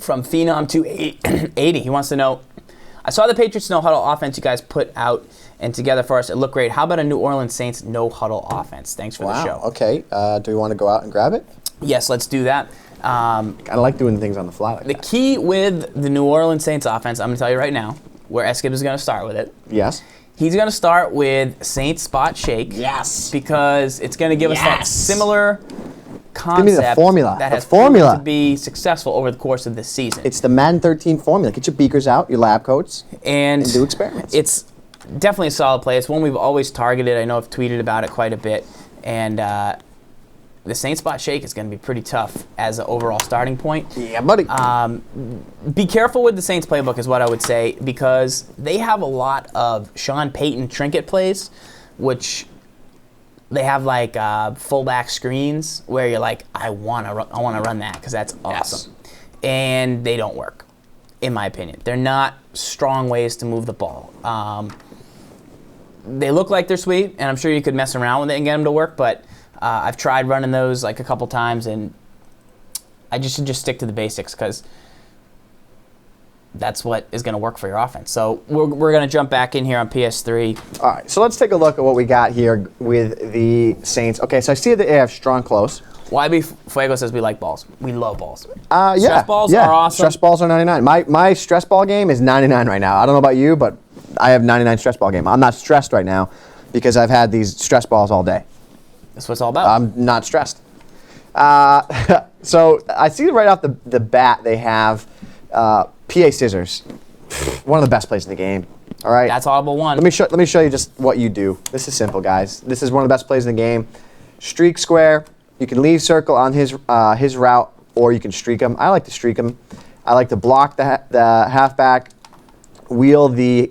from Phenom to 80. He wants to know, I saw the Patriots no huddle offense you guys put out and together for us. It looked great. How about a New Orleans Saints no huddle offense? Thanks for the show. Okay. Do we want to go out and grab it? Yes, let's do that. I like doing things on the fly like that. The key with the New Orleans Saints offense, I'm going to tell you right now, where Eskip is going to start with it. Yes. He's going to start with Saints spot shake. Yes. Because it's going to give us that similar concept. Give me the formula. That has proven to be successful over the course of this season. It's the Madden 13 formula. Get your beakers out, your lab coats, and do experiments. It's definitely a solid play. It's one we've always targeted. I know I've tweeted about it quite a bit. And the Saints spot shake is going to be pretty tough as an overall starting point. Yeah, buddy. Be careful with the Saints playbook is what I would say, because they have a lot of Sean Payton trinket plays, which they have like fullback screens where you're like, I want to run that because that's awesome. Yes. And they don't work, in my opinion. They're not strong ways to move the ball. They look like they're sweet, and I'm sure you could mess around with it and get them to work, but I've tried running those like a couple times, and I should just stick to the basics because that's what is going to work for your offense. So we're going to jump back in here on PS3. All right, so let's take a look at what we got here with the Saints. Okay, so I see that they have strong close. YB Fuego says we like balls. We love balls. Stress balls are awesome. Stress balls are 99. My stress ball game is 99 right now. I don't know about you, but I have 99 stress ball game. I'm not stressed right now because I've had these stress balls all day. That's what it's all about. I'm not stressed. So I see right off the bat they have PA scissors. One of the best plays in the game. All right. That's audible one. Let me show you just what you do. This is simple, guys. This is one of the best plays in the game. Streak square. You can leave circle on his route, or you can streak him. I like to streak him. I like to block the halfback, wheel the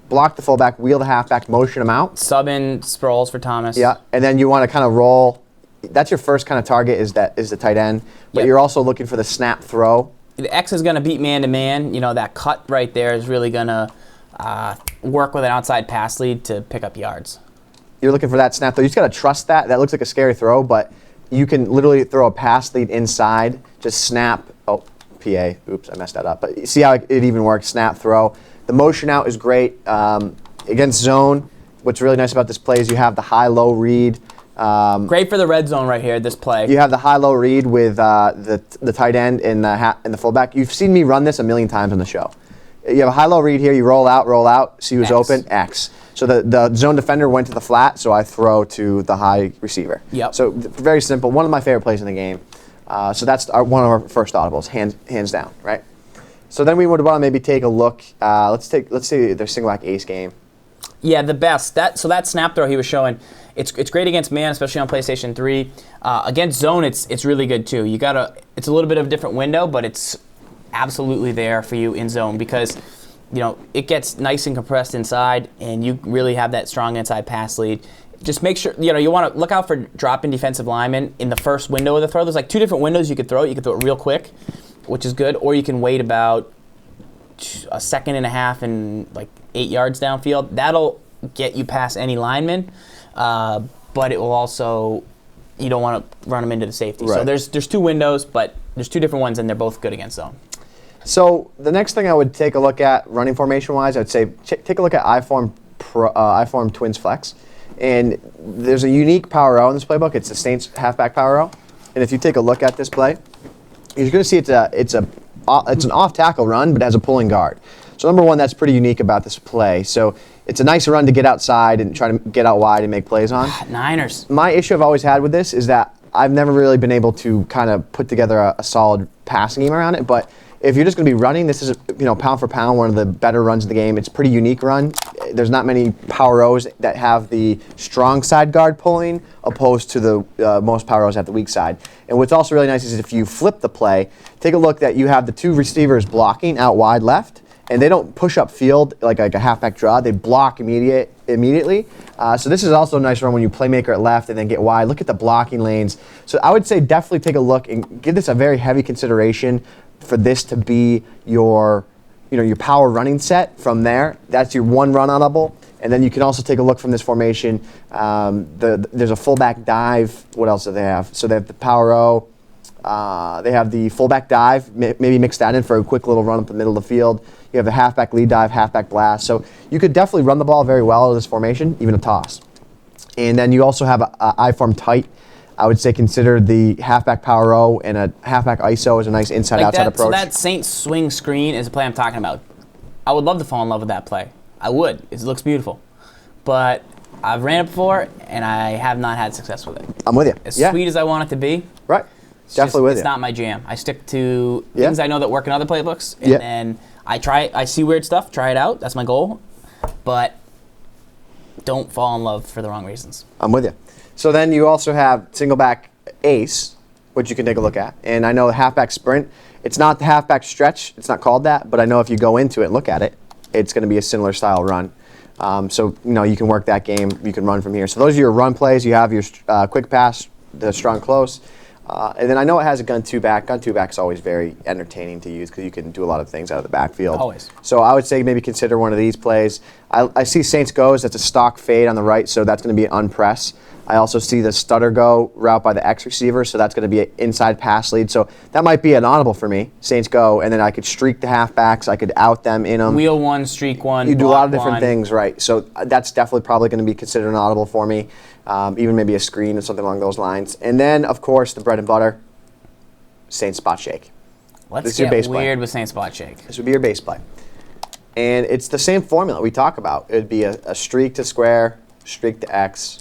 block the fullback, wheel the halfback, motion him out. Sub in Sproles for Thomas. Yeah, and then you want to kind of roll. That's your first kind of target is the tight end, but you're also looking for the snap throw. The X is going to beat man to man. You know, that cut right there is really going to work with an outside pass lead to pick up yards. You're looking for that snap throw. You just got to trust that. That looks like a scary throw, but you can literally throw a pass lead inside, just snap. Oh, PA. Oops, I messed that up. But see how it even works, snap throw. The motion out is great. Against zone, what's really nice about this play is you have the high-low read. Great for the red zone right here, this play. You have the high-low read with the tight end and the fullback. You've seen me run this a million times on the show. You have a high-low read here. You roll out, see who's open, X. So the zone defender went to the flat, so I throw to the high receiver. Yep. So very simple. One of my favorite plays in the game. So that's one of our first audibles, hands down, right? So then we would want to maybe take a look. Let's see their single back ace game. Yeah, the best. That snap throw he was showing, it's great against man, especially on PlayStation 3. Against zone, it's really good too. It's a little bit of a different window, but it's absolutely there for you in zone because it gets nice and compressed inside, and you really have that strong inside pass lead. Just make sure, you want to look out for dropping defensive linemen in the first window of the throw. There's like two different windows you could throw it. You could throw it real quick, which is good, or you can wait about a second and a half and like 8 yards downfield. That'll get you past any lineman, but it will also, you don't want to run them into the safety. Right. So there's two windows, but there's two different ones, and they're both good against zone. So the next thing I would take a look at running formation-wise, I would say take a look at I-form Twins Flex. And there's a unique power row in this playbook. It's the Saints halfback power row. And if you take a look at this play, you're going to see it's an off-tackle run, but it has a pulling guard. So number one, that's pretty unique about this play. So it's a nice run to get outside and try to get out wide and make plays on. Niners. My issue I've always had with this is that I've never really been able to kind of put together a solid passing game around it. But if you're just going to be running, this is pound for pound one of the better runs in the game. It's a pretty unique run. There's not many power rows that have the strong side guard pulling opposed to the most power rows at the weak side. And what's also really nice is if you flip the play, take a look that you have the two receivers blocking out wide left, and they don't push up field like a halfback draw. They block immediately. So this is also a nice run when you playmaker at left and then get wide. Look at the blocking lanes. So I would say definitely take a look and give this a very heavy consideration for this to be your power running set from there. That's your one run audible. And then you can also take a look from this formation. There's a fullback dive. What else do they have? So they have the power O. They have the fullback dive, maybe mix that in for a quick little run up the middle of the field. You have the halfback lead dive, halfback blast. So you could definitely run the ball very well in this formation, even a toss. And then you also have a I-form tight. I would say consider the halfback power O and a halfback ISO as a nice inside-outside approach. So that Saints swing screen is a play I'm talking about. I would love to fall in love with that play. I would. It looks beautiful. But I've ran it before, and I have not had success with it. I'm with you. As sweet as I want it to be. Right. Definitely with you. It's not my jam. I stick to things I know that work in other playbooks, and then I see weird stuff, try it out. That's my goal. But don't fall in love for the wrong reasons. I'm with you. So then you also have single back ace, which you can take a look at. And I know the halfback sprint, it's not the halfback stretch. It's not called that. But I know if you go into it and look at it, it's going to be a similar style run. So, you can work that game. You can run from here. So those are your run plays. You have your quick pass, the strong close. And then I know it has a gun two back. Gun two back is always very entertaining to use because you can do a lot of things out of the backfield. Always. So I would say maybe consider one of these plays. I see Saints goes. That's a stock fade on the right, so that's going to be an unpress. I also see the stutter go route by the X receiver, so that's going to be an inside pass lead. So that might be an audible for me. Saints go, and then I could streak the halfbacks. I could out them in them. Wheel one, streak one. You do a lot of different things, right? So that's definitely probably going to be considered an audible for me. Even maybe a screen or something along those lines. And then, of course, the bread and butter, Saints spot shake. Let's get weird with Saints spot shake. This would be your base play. And it's the same formula we talk about. It would be a streak to square, streak to X.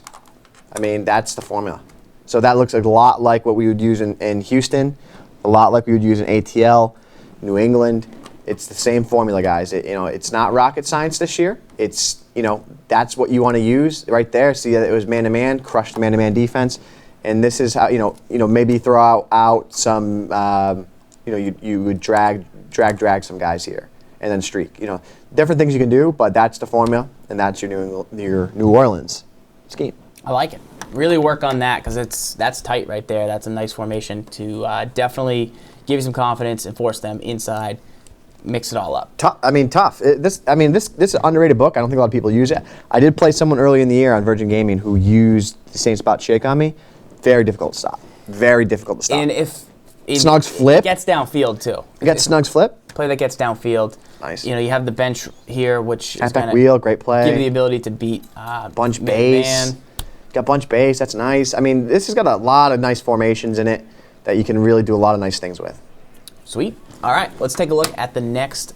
I mean, that's the formula. So that looks a lot like what we would use in Houston, a lot like we would use in ATL, New England. It's the same formula, guys. It's not rocket science this year. It's, that's what you want to use right there. See that it was man-to-man, crushed the man-to-man defense. And this is how, maybe throw out some, you would drag some guys here and then streak. Different things you can do, but that's the formula, and that's your New Orleans scheme. I like it. Really work on that because that's tight right there. That's a nice formation to definitely give you some confidence and force them inside. Mix it all up. Tough. This is an underrated book. I don't think a lot of people use it. I did play someone early in the year on Virgin Gaming who used the same spot shake on me. Very difficult to stop. Very difficult to stop. And if Snugs flip, it gets downfield too. You got Snugs flip. Play that gets downfield. Nice. You have the bench here, which is halfback wheel, great play. Give you the ability to beat bunch base. Got bunch base. That's nice. I mean, this has got a lot of nice formations in it that you can really do a lot of nice things with. Sweet. All right, let's take a look at the next